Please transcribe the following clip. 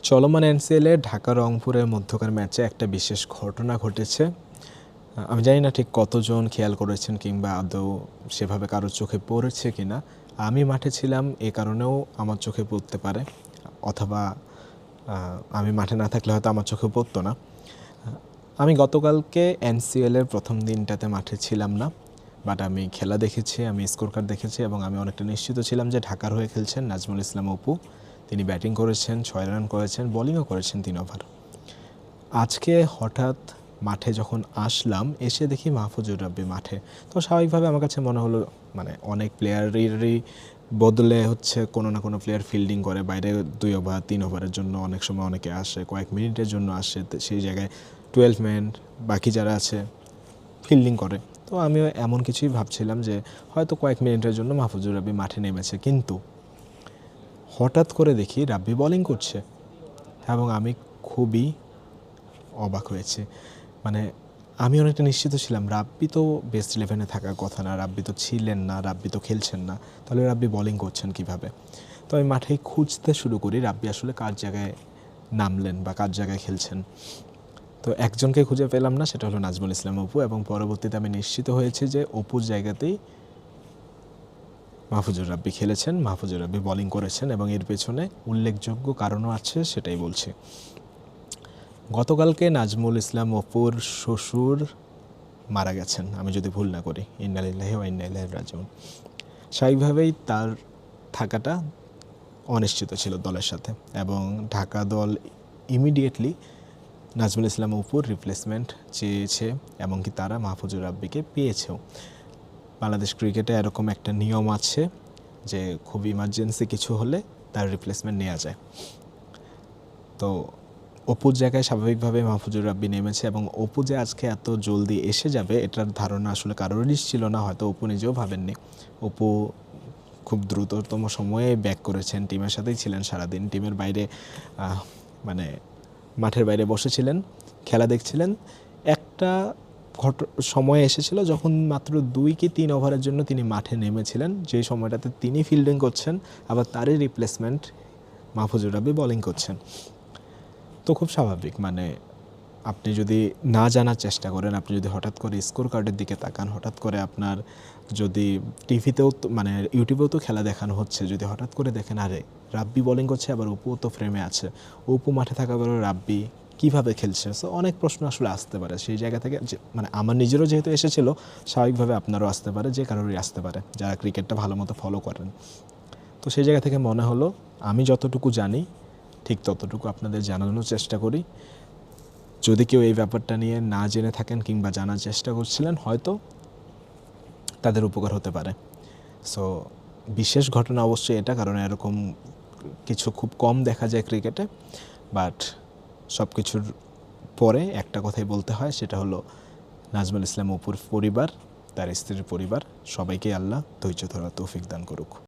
চলমান এনসিএলে ঢাকা রংপুরের মধ্যকার ম্যাচে একটা বিশেষ ঘটনা ঘটেছে। আমি জানি না ঠিক কতজন খেয়াল করেছেন কিংবা আদৌ সেভাবে কারোর চোখে পড়েছে কিনা। আমি মাঠে ছিলাম, এ কারণেও আমার চোখে পড়তে পারে, অথবা আমি মাঠে না থাকলে হয়তো আমার চোখে পড়তো না। আমি গতকালকে এনসিএলের প্রথম দিনটাতে মাঠে ছিলাম না, বাট আমি খেলা দেখেছি, আমি স্কোর কার্ড দেখেছি এবং আমি অনেকটা নিশ্চিত ছিলাম যে ঢাকার হয়ে খেলছেন নাজমুল ইসলাম অপু। তিনি ব্যাটিং করেছেন, 6 রান করেছেন, বোলিংও করেছেন 3 ওভার। আজকে হঠাৎ মাঠে যখন আসলাম, এসে দেখি মাহফুজুর রাব্বি মাঠে। তো স্বাভাবিকভাবে আমার কাছে মনে হলো অনেক প্লেয়ারেরই বদলে কোনো না কোনো প্লেয়ার ফিল্ডিং করে বাইরে 2 ওভার 3 ওভারের জন্য, অনেক সময় অনেকে আসে কয়েক মিনিটের জন্য আসে, সেই জায়গায় 12 ম্যান বাকি যারা আছে ফিল্ডিং করে। তো আমিও এমন কিছুই ভাবছিলাম যে হয়তো কয়েক মিনিটের জন্য মাহফুজুর রাব্বি মাঠে নেমেছে, কিন্তু হঠাৎ করে দেখি রাব্বি বোলিং করছে এবং আমি খুবই অবাক হয়েছে। আমি অনেকটা নিশ্চিত ছিলাম রাব্বি তো বেস্ট 11-এ থাকার কথা না, রাব্বি তো ছিলেন না, রাব্বি তো খেলছেন না, তাহলে রাব্বি বোলিং করছেন কিভাবে? তো আমি মাঠে খুঁজতে শুরু করি রাব্বি আসলে কার জায়গায় নামলেন বা কার জায়গায় খেলছেন। তো একজনকে খুঁজে পেলাম না, সেটা হলো নাজমুল ইসলাম অপু, এবং পরবর্তীতে আমি নিশ্চিত হয়েছি যে অপুর জায়গাতেই মাহফুজুর রাব্বি খেলেছেন, মাহফুজুর রাব্বি বোলিং করেছেন, এবং এর পেছনে উল্লেখযোগ্য কারণও আছে, সেটাই বলছি। গতকালকে নাজমুল ইসলাম অপুর শ্বশুর মারা গেছেন, আমি যদি ভুল না করি। ইন্না লিল্লাহি ওয়া ইন্না ইলাইহি রাজিউন। স্বাভাবিকভাবেই তার থাকাটা অনিশ্চিত ছিল দলের সাথে, এবং ঢাকা দল ইমিডিয়েটলি নাজমুল ইসলাম অপুর রিপ্লেসমেন্ট চেয়েছে, এমনকি তারা মাহফুজুর রাব্বিকে পেয়েছেও। বাংলাদেশ ক্রিকেটে এরকম একটা নিয়ম আছে যে খুব ইমার্জেন্সি কিছু হলে তার রিপ্লেসমেন্ট নেওয়া যায়। তো অপুর জায়গায় স্বাভাবিকভাবে মাহফুজুর রাব্বি নেমেছে, এবং অপু যে আজকে এত জলদি এসে যাবে এটার ধারণা আসলে কারোরই ছিল না, হয়তো অপু নিজেও ভাবেননি। অপু খুব দ্রুততম সময়ে ব্যাক করেছেন, টিমের সাথেই ছিলেন সারাদিন, টিমের বাইরে মাঠের বাইরে বসেছিলেন, খেলা দেখছিলেন। একটা সময় এসেছিল যখন মাত্র 2 কি 3 ওভারের জন্য তিনি মাঠে নেমেছিলেন, যে সময়টাতে তিনি ফিল্ডিং করছেন, আবার তারই রিপ্লেসমেন্ট মাহফুজুর রাব্বি বোলিং করছেন। তো খুব স্বাভাবিক, আপনি যদি না জানার চেষ্টা করেন, আপনি যদি হঠাৎ করে স্কোর কার্ডের দিকে তাকান, হঠাৎ করে আপনার যদি টিভিতেও ইউটিউবেও তো খেলা দেখানো হচ্ছে, যদি হঠাৎ করে দেখেন আরে রাব্বি বোলিং করছে, আবার অপুও তো ফ্রেমে আছে, অপু মাঠে থাকা বেরো রাব্বি কীভাবে খেলছে, সো অনেক প্রশ্ন আসলে আসতে পারে সেই জায়গা থেকে। যে আমার নিজেরও যেহেতু এসেছিলো, স্বাভাবিকভাবে আপনারও আসতে পারে, যে কারোরই আসতে পারে যারা ক্রিকেটটা ভালো মতো ফলো করেন। তো সেই জায়গা থেকে মনে হলো আমি যতটুকু জানি ঠিক ততটুকু আপনাদের জানানোর চেষ্টা করি। যদি কেউ এই ব্যাপারটা নিয়ে না জেনে থাকেন কিংবা জানার চেষ্টা করছিলেন, হয়তো তাদের উপকার হতে পারে। সো বিশেষ ঘটনা অবশ্যই এটা, কারণ এরকম কিছু খুব কম দেখা যায় ক্রিকেটে। বাট সব কিছুর পরে একটা কথাই বলতে হয়, সেটা হলো নাজমুল ইসলাম অপুর পরিবার, তার স্ত্রীর পরিবার, সবাইকে আল্লাহ ধৈর্য ধরার তৌফিক দান করুক।